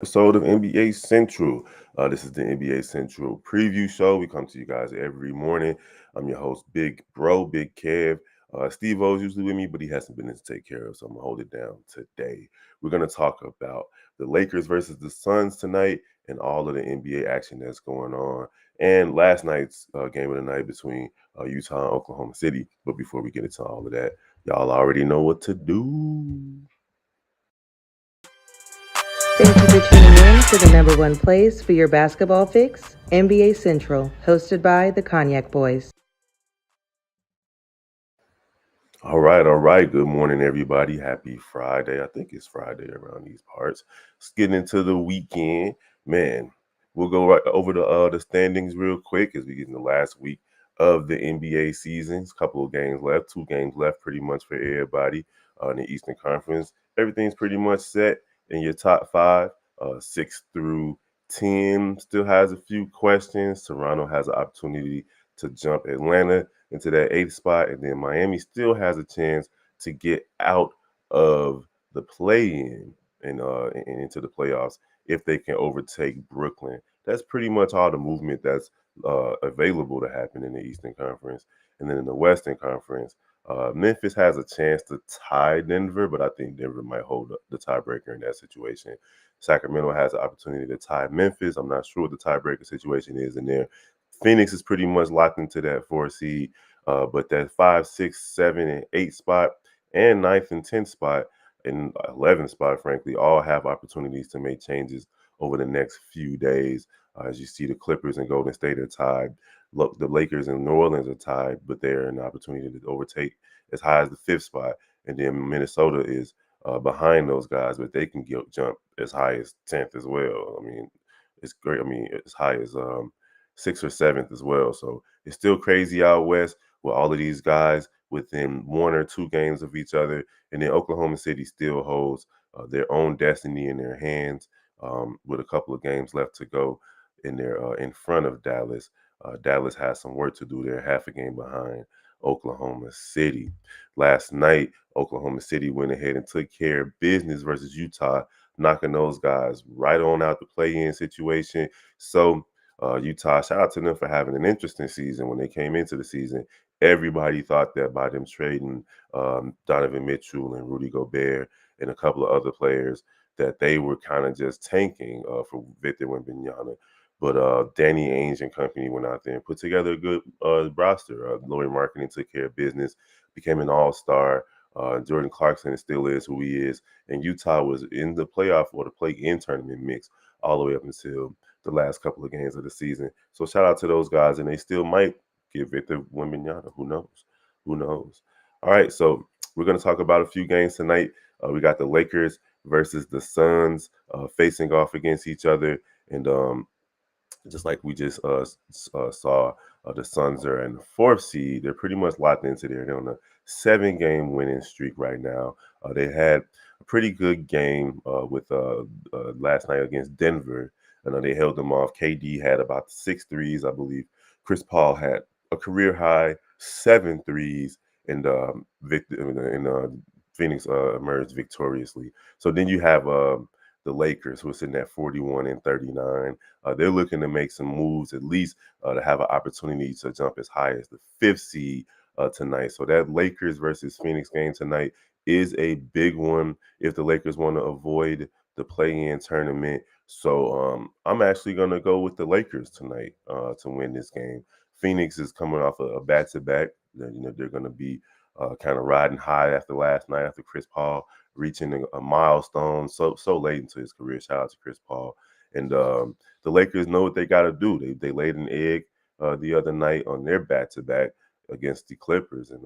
Episode of NBA Central. This is the NBA Central preview show. We come to you guys every morning. I'm your host, Big Bro, Big Kev. Steve O is usually with me, but he has some business to take care of, so I'm gonna hold it down today. We're gonna talk about the Lakers versus the Suns tonight and all of the NBA action that's going on, and last night's game of the night between Utah and Oklahoma City. But before we get into all of that, y'all already know what to do. Thank you for tuning in to the number one place for your basketball fix, NBA Central, hosted by the Cognac Boys. All right, all right. Good morning, everybody. Happy Friday. I think it's Friday around these parts. Let's get into the weekend. Man, we'll go right over the standings real quick as we get in the last week of the NBA season. A couple of games left, 2 games left pretty much for everybody in the Eastern Conference. Everything's pretty much set in your top five, 6 through 10. Still has a few questions. Toronto has an opportunity to jump Atlanta into that eighth spot, and then Miami still has a chance to get out of the play-in and into the playoffs if they can overtake Brooklyn. That's pretty much all the movement that's available to happen in the Eastern Conference, and then in the Western Conference. Memphis has a chance to tie Denver, but I think Denver might hold the tiebreaker in that situation. Sacramento has an opportunity to tie Memphis. I'm not sure what the tiebreaker situation is in there. Phoenix is pretty much locked into that 4 seed, but that 5, 6, 7, and 8 spot, and ninth and 10th spot, and 11th spot, frankly, all have opportunities to make changes over the next few days. As you see, the Clippers and Golden State are tied. Look, the Lakers and New Orleans are tied, but they're an opportunity to overtake as high as the 5th spot. And then Minnesota is behind those guys, but they can jump as high as 10th as well. I mean, it's great. I mean, as high as 6th or 7th as well. So it's still crazy out west with all of these guys within 1 or 2 games of each other. And then Oklahoma City still holds their own destiny in their hands with a couple of games left to go in front of Dallas. Dallas has some work to do. They're half a game behind Oklahoma City. Last night, Oklahoma City went ahead and took care of business versus Utah, knocking those guys right on out the play-in situation. So Utah, shout out to them for having an interesting season. When they came into the season, everybody thought that by them trading Donovan Mitchell and Rudy Gobert and a couple of other players, that they were kind of just tanking for Victor Wembanyama. But Danny Ainge and company went out there and put together a good roster. Lori Marketing took care of business, became an all-star. Jordan Clarkson still is who he is. And Utah was in the playoff or the play-in tournament mix all the way up until the last couple of games of the season. So shout out to those guys, and they still might get Victor Wembanyama. Who knows? Who knows? All right, so we're going to talk about a few games tonight. We got the Lakers versus the Suns facing off against each other, and just like we just saw, the Suns are in the 4th seed. They're pretty much locked into there. They're on a 7-game winning streak right now. They had a pretty good game with last night against Denver. I know they held them off. KD had about 6 threes, I believe. Chris Paul had a career high 7 threes, and Phoenix emerged victoriously. So then you have the Lakers, who are sitting at 41 and 39. They're looking to make some moves, at least to have an opportunity to jump as high as the 5th seed tonight. So that Lakers versus Phoenix game tonight is a big one if the Lakers want to avoid the play-in tournament. So I'm actually going to go with the Lakers tonight to win this game. Phoenix is coming off a back-to-back. They're going to be kind of riding high after last night, after Chris Paul reaching a milestone so late into his career. Shout out to Chris Paul. And the Lakers know what they got to do. They laid an egg the other night on their back-to-back against the Clippers, and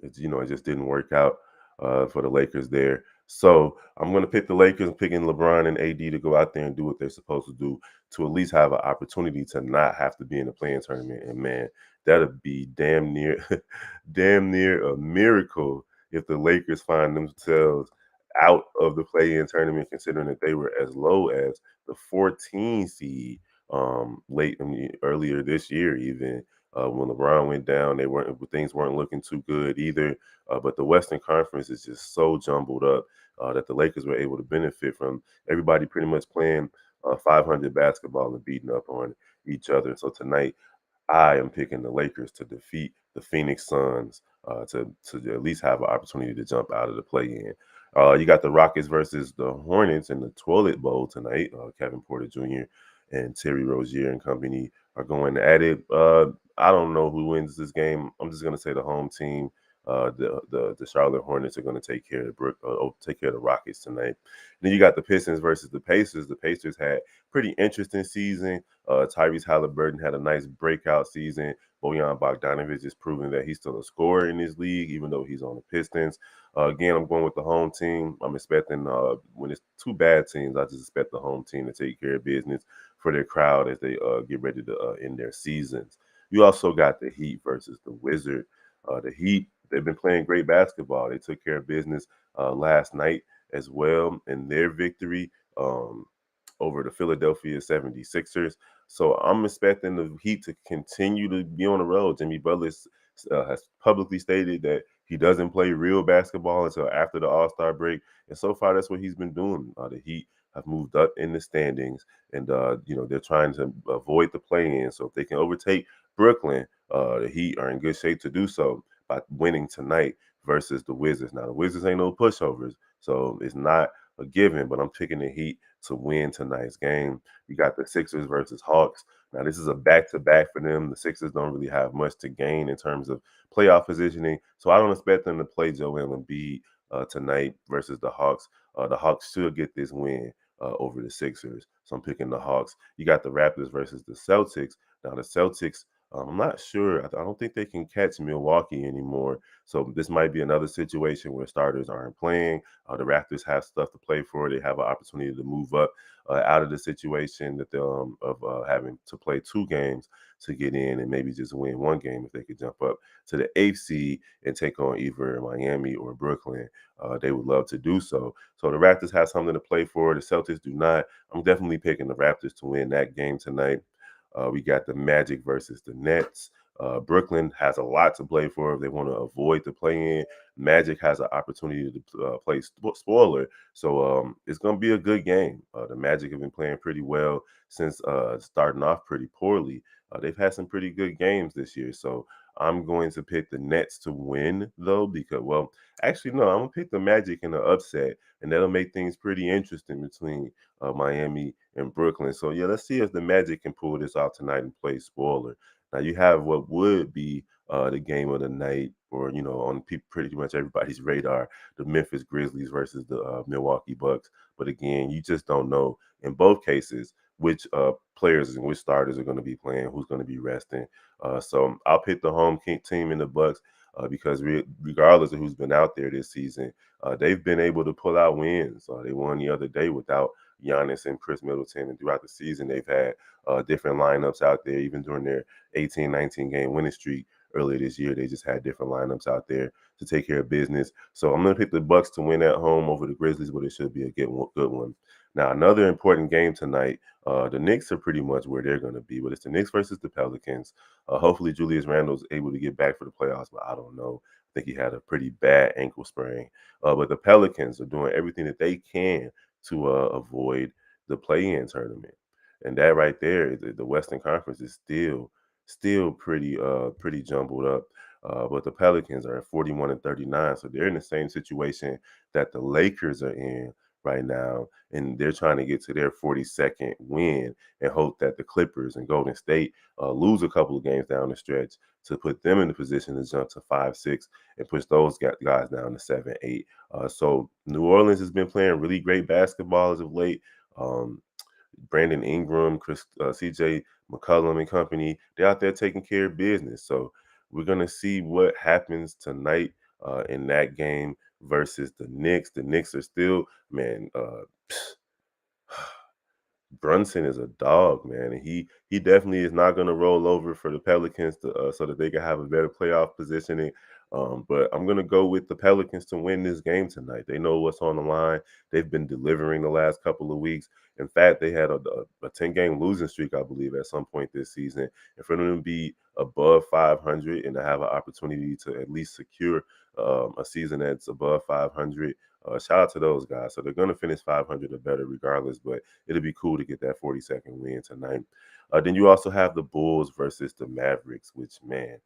it just didn't work out for the Lakers there. So I'm going to pick the Lakers. I'm picking LeBron and AD to go out there and do what they're supposed to do to at least have an opportunity to not have to be in the play-in tournament. And man, that'd be damn near a miracle if the Lakers find themselves out of the play-in tournament, considering that they were as low as the 14 seed earlier this year, even when LeBron went down, things weren't looking too good either. But the Western Conference is just so jumbled up. that the Lakers were able to benefit from everybody pretty much playing 500 basketball and beating up on each other. So tonight, I am picking the Lakers to defeat the Phoenix Suns to at least have an opportunity to jump out of the play-in. You got the Rockets versus the Hornets in the Toilet Bowl tonight. Kevin Porter Jr. and Terry Rozier and company are going at it. I don't know who wins this game. I'm just gonna say the home team. The Charlotte Hornets are going to take care of take care of the Rockets tonight. Then you got the Pistons versus the Pacers. The Pacers had pretty interesting season. Tyrese Halliburton had a nice breakout season. Bojan Bogdanovic is proving that he's still a scorer in this league, even though he's on the Pistons. Again, I'm going with the home team. I'm expecting when it's two bad teams, I just expect the home team to take care of business for their crowd as they get ready to end their seasons. You also got the Heat versus the Wizards. The Heat, they've been playing great basketball. They took care of business last night as well in their victory over the Philadelphia 76ers. So I'm expecting the Heat to continue to be on the road. Jimmy Butler has publicly stated that he doesn't play real basketball until after the All-Star break. And so far, that's what he's been doing. The Heat have moved up in the standings, and they're trying to avoid the play-in. So if they can overtake Brooklyn, the Heat are in good shape to do so by winning tonight versus the Wizards. Now the Wizards ain't no pushovers, so it's not a given. But I'm picking the Heat to win tonight's game. You got the Sixers versus Hawks. Now this is a back-to-back for them. The Sixers don't really have much to gain in terms of playoff positioning, so I don't expect them to play Joel Embiid tonight versus the Hawks. The Hawks should get this win over the Sixers, so I'm picking the Hawks. You got the Raptors versus the Celtics. Now the Celtics, I'm not sure. I don't think they can catch Milwaukee anymore. So this might be another situation where starters aren't playing. The Raptors have stuff to play for. They have an opportunity to move up out of the situation that they're of having to play two games to get in and maybe just win one game if they could jump up to the eighth seed and take on either Miami or Brooklyn. They would love to do so. So the Raptors have something to play for. The Celtics do not. I'm definitely picking the Raptors to win that game tonight. We got the Magic versus the Nets. Brooklyn has a lot to play for if they want to avoid the play-in. Magic has an opportunity to play spoiler, so it's going to be a good game. The Magic have been playing pretty well since starting off pretty poorly. They've had some pretty good games this year, so I'm going to pick the Nets to win, though, because, well, actually, no, I'm going to pick the Magic in the upset, and that'll make things pretty interesting between Miami and Brooklyn. So, yeah, let's see if the Magic can pull this off tonight and play spoiler. Now, you have what would be the game of the night, or, on pretty much everybody's radar, the Memphis Grizzlies versus the Milwaukee Bucks. But again, you just don't know in both cases which players and which starters are going to be playing, who's going to be resting. So I'll pick the home team in the Bucks because regardless of who's been out there this season, they've been able to pull out wins. They won the other day without Giannis and Chris Middleton, and throughout the season they've had different lineups out there. Even during their 18, 19 game winning streak earlier this year, they just had different lineups out there to take care of business. So I'm going to pick the Bucks to win at home over the Grizzlies, but it should be a good one. Now, another important game tonight. The Knicks are pretty much where they're going to be, but it's the Knicks versus the Pelicans. Hopefully, Julius Randle's able to get back for the playoffs, but I don't know. I think he had a pretty bad ankle sprain. But the Pelicans are doing everything that they can to avoid the play-in tournament, and that right there, the Western Conference is still pretty jumbled up. But the Pelicans are at 41 and 39, so they're in the same situation that the Lakers are in right now, and they're trying to get to their 42nd win and hope that the Clippers and Golden State lose a couple of games down the stretch to put them in the position to jump to 5-6 and push those guys down to 7-8. So New Orleans has been playing really great basketball as of late. Brandon Ingram, CJ McCollum and company, they're out there taking care of business. So we're going to see what happens tonight in that game versus the Knicks. The Knicks are still, man, Brunson is a dog, man, and he definitely is not going to roll over for the Pelicans so that they can have a better playoff positioning. But I'm going to go with the Pelicans to win this game tonight. They know what's on the line. They've been delivering the last couple of weeks. In fact, they had a 10-game losing streak, I believe, at some point this season. And for them to be above 500 and to have an opportunity to at least secure a season that's above 500, Shout out to those guys. So they're going to finish 500 or better regardless, but it'll be cool to get that 42nd win tonight. Then you also have the Bulls versus the Mavericks, which, man,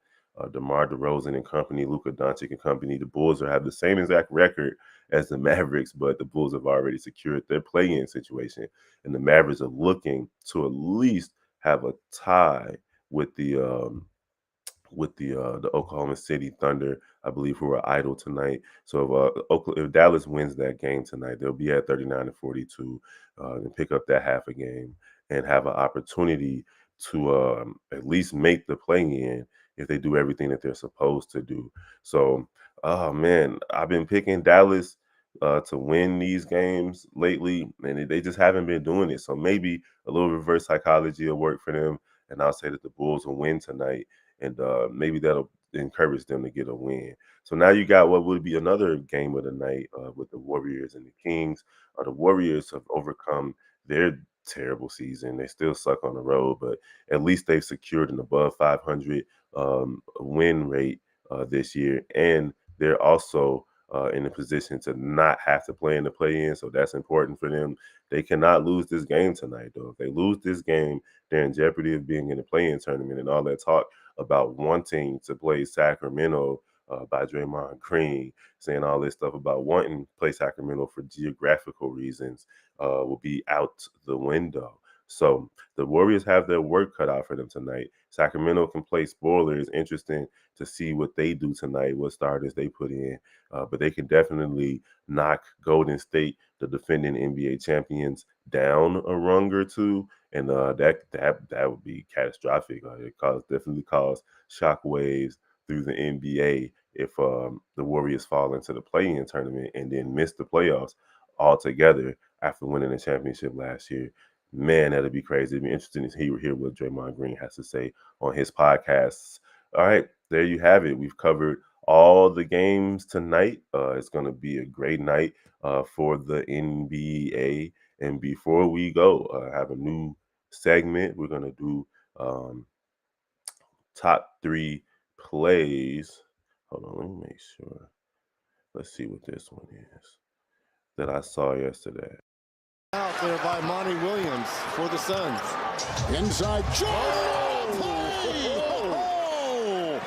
DeMar DeRozan and company, Luka Doncic and company, the Bulls have the same exact record as the Mavericks, but the Bulls have already secured their play-in situation, and the Mavericks are looking to at least have a tie with the Oklahoma City Thunder, I believe, who are idle tonight. So if Dallas wins that game tonight, they'll be at 39-42 and pick up that half a game and have an opportunity to at least make the play-in if they do everything that they're supposed to do. So, oh man, I've been picking Dallas to win these games lately, and they just haven't been doing it. So maybe a little reverse psychology will work for them, and I'll say that the Bulls will win tonight, and maybe that'll encourage them to get a win. So now you got what would be another game of the night with the Warriors and the Kings. The Warriors have overcome their terrible season. They still suck on the road, but at least they've secured an above 500 win rate this year, and they're also in a position to not have to play in the play-in, so that's important for them. They cannot lose this game tonight, though. If they lose this game, they're in jeopardy of being in the play-in tournament, and all that talk about wanting to play Sacramento by Draymond Green, saying all this stuff about wanting to play Sacramento for geographical reasons will be out the window. So the Warriors have their work cut out for them tonight. Sacramento can play spoiler. It's interesting to see what they do tonight, what starters they put in. But they can definitely knock Golden State, the defending NBA champions, down a rung or two, and that would be catastrophic. Definitely cause shockwaves through the NBA if the Warriors fall into the play-in tournament and then miss the playoffs altogether after winning the championship last year. Man, that'd be crazy. It'd be interesting to hear what Draymond Green has to say on his podcasts. All right, there you have it. We've covered all the games tonight. It's going to be a great night for the NBA. And before we go, I have a new segment. We're going to do um, top 3 plays. Hold on, let me make sure. Let's see what this one is that I saw yesterday. Out there by Monty Williams for the Suns. Inside Jordan. Oh!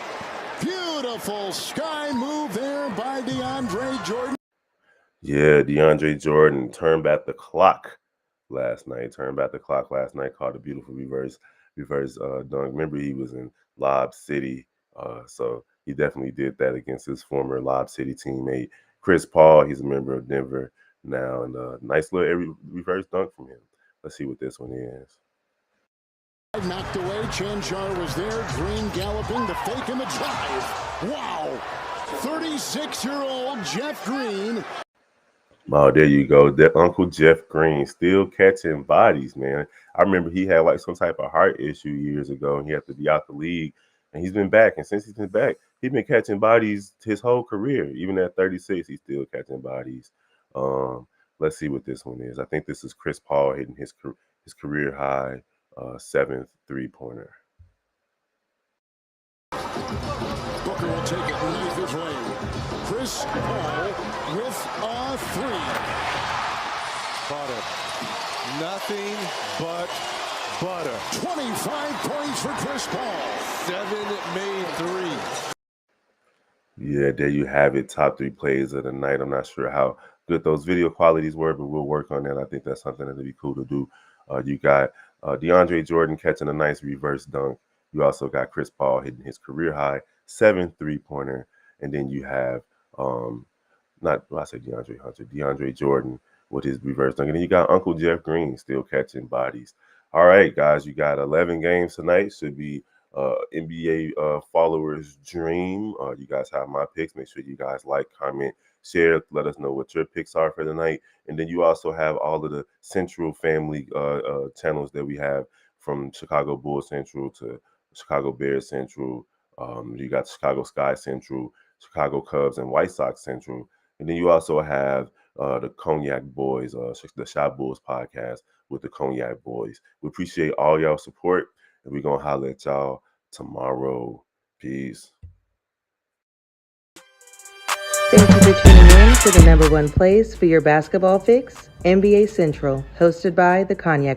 Beautiful sky move there by DeAndre Jordan. Yeah, DeAndre Jordan turned back the clock last night. Caught a beautiful reverse dunk. Remember, he was in Lob City, so he definitely did that against his former Lob City teammate Chris Paul. He's a member of Denver now, and nice little reverse dunk from him. Let's see what this one is. Knocked away. Chanchar was there. Green galloping. The fake and the drive. Wow. 36-year-old Jeff Green. Oh, there you go. That Uncle Jeff Green still catching bodies, man. I remember he had like some type of heart issue years ago, and he had to be out the league. And he's been back, and since he's been back, he's been catching bodies his whole career. Even at 36, he's still catching bodies. Um, let's see what this one is. I think this is Chris Paul hitting his career high 7th 3-pointer. Booker will take it underneath his wing. Chris Paul with a 3. Butter. Nothing but butter. 25 points for Chris Paul. 7 made 3. Yeah, there you have it. Top 3 plays of the night. I'm not sure how good those video qualities were, but we'll work on that. I think that's something that'd be cool to do. You got DeAndre Jordan catching a nice reverse dunk. You also got Chris Paul hitting his career high 7th 3-pointer, and then you have DeAndre Jordan with his reverse dunk, and then you got Uncle Jeff Green still catching bodies. All right, guys, you got 11 games tonight. Should be NBA followers' dream. You guys have my picks. Make sure you guys like, comment, share. Let us know what your picks are for the night. And then you also have all of the Central family channels that we have, from Chicago Bulls Central to Chicago Bears Central. You got Chicago Sky Central, Chicago Cubs and White Sox Central. And then you also have the Cognac Boys, the Shot Bulls podcast with the Cognac Boys. We appreciate all y'all support, and we're going to holler at y'all tomorrow. Peace. Thank you for tuning in to the number one place for your basketball fix, NBA Central, hosted by the Cognac